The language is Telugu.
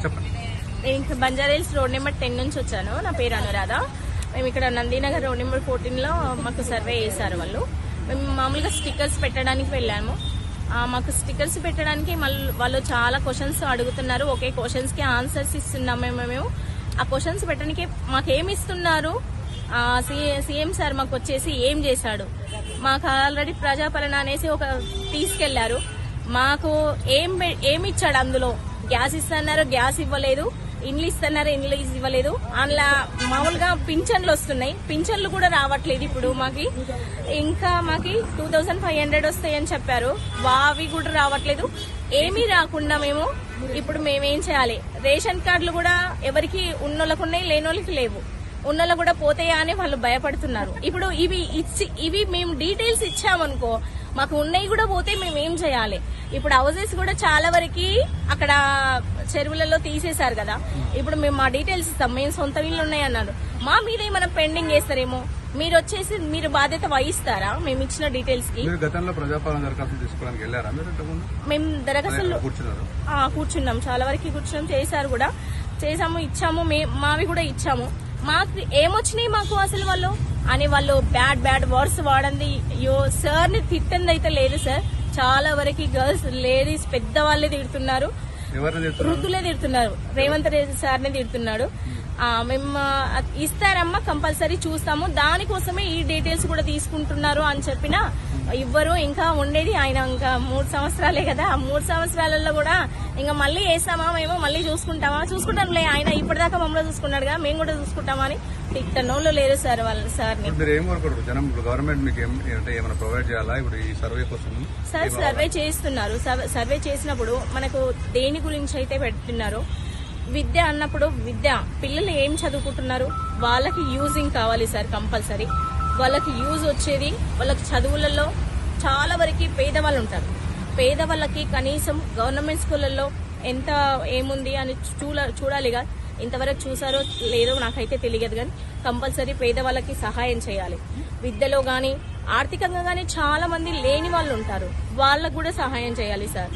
చెప్పండి. నేను ఇంకా బంజారాహిల్స్ రోడ్ నెంబర్ 10 నుంచి వచ్చాను. నా పేరు అనురాధ. మేము ఇక్కడ నందీనగర్ రోడ్ నెంబర్ 14లో మాకు సర్వే చేశారు వాళ్ళు. మేము మామూలుగా స్టిక్కర్స్ పెట్టడానికి వెళ్ళాము. మాకు స్టిక్కర్స్ పెట్టడానికి వాళ్ళు చాలా క్వశ్చన్స్ అడుగుతున్నారు. ఒకే క్వశ్చన్స్ కి ఆన్సర్స్ ఇస్తున్నాం మేము. ఆ క్వశ్చన్స్ పెట్టడానికి మాకేమి ఇస్తున్నారు, సీఎం సార్ మాకు వచ్చేసి ఏం చేశాడు, మాకు ఆల్రెడీ ప్రజాపాలన అనేసి ఒక తీసుకెళ్లారు. మాకు ఏమి ఇచ్చాడు, అందులో గ్యాస్ ఇస్తున్నారు, గ్యాస్ ఇవ్వలేదు, ఇండ్లు ఇస్తున్నారు, ఇండ్లు ఇవ్వలేదు. అందులో మామూలుగా పింఛన్లు వస్తున్నాయి, పింఛన్లు కూడా రావట్లేదు ఇప్పుడు మాకి. ఇంకా మాకి 2500 వస్తాయని చెప్పారు, అవి కూడా రావట్లేదు. ఏమీ రాకుండా ఇప్పుడు మేమేం చేయాలి? రేషన్ కార్డులు కూడా ఎవరికి ఉన్నోళ్ళకు ఉన్నాయి, లేనోళ్ళకి లేవు. ఉన్నోళ్ళు కూడా పోతాయా అని వాళ్ళు భయపడుతున్నారు. ఇప్పుడు ఇవి మేము డీటెయిల్స్ ఇచ్చామనుకో, మాకు ఉన్నాయి కూడా పోతే మేమేం చేయాలి? ఇప్పుడు హౌసెస్ కూడా చాలా వరకు అక్కడ చెరువులలో తీసేశారు కదా. ఇప్పుడు మేము మా డీటెయిల్స్ ఇస్తాం, మేము సొంత ఇల్లు ఉన్నాయన్నారు. మా మీద ఏమైనా పెండింగ్ చేస్తారేమో, మీరు వచ్చేసి మీరు బాధ్యత వహిస్తారా మేము ఇచ్చిన డీటెయిల్స్ కి? గతంలో ప్రజాపాలన దరఖాస్తులు తీసుకోవడానికి వెళ్ళారా? మేము దరఖాస్తులు కూర్చున్నాం, చాలా వరకు కూర్చున్నాం, చేశారు కూడా, చేసాము, ఇచ్చాము, మావి కూడా ఇచ్చాము. మాకు ఏమొచ్చినాయి మాకు అసలు వాళ్ళు బ్యాడ్ వర్డ్స్ వాడండి. సార్ ని తిట్టంది అయితే లేదు సార్, చాలా వరకు గర్ల్స్, లేడీస్, పెద్దవాళ్ళే తిడుతున్నారు, వృద్ధులే తిడుతున్నారు. రేవంత్ రెడ్డి సార్ ని తిడుతున్నాడు. మేము ఇస్తారమ్మా, కంపల్సరీ చూస్తాము, దానికోసమే ఈ డీటెయిల్స్ కూడా తీసుకుంటున్నారు అని చెప్పినా ఇవ్వరు. ఇంకా ఉండేది ఆయన ఇంకా 3 సంవత్సరాలే కదా, ఆ 3 సంవత్సరాలలో కూడా ఇంకా మళ్ళీ వేస్తామా మేము, మళ్ళీ చూసుకుంటాంలే, ఆయన ఇప్పటిదాకా మమ్మల్ని చూసుకున్నాడుగా, మేము కూడా చూసుకుంటామా అని తిట్టనోళ్ళు లేరు సార్ వాళ్ళు. సార్ సార్ సర్వే చేస్తున్నారు. సర్వే చేసినప్పుడు మనకు దేని గురించి అయితే పెడుతున్నారు, విద్య అన్నప్పుడు పిల్లలు ఏం చదువుకుంటున్నారు, వాళ్ళకి యూజింగ్ కావాలి సార్, కంపల్సరీ వాళ్ళకి యూజ్ వచ్చేది. వాళ్ళకి చదువులలో చాలా వరకు పేదవాళ్ళు ఉంటారు, పేదవాళ్ళకి కనీసం గవర్నమెంట్ స్కూళ్ళల్లో ఎంత ఏముంది అని చూడాలిగా. ఇంతవరకు చూసారో లేదో నాకైతే తెలియదు, కానీ కంపల్సరీ పేదవాళ్ళకి సహాయం చేయాలి. విద్యలో గాని ఆర్థికంగా గాని చాలా మంది లేని వాళ్ళు ఉంటారు, వాళ్ళకు కూడా సహాయం చేయాలి సార్.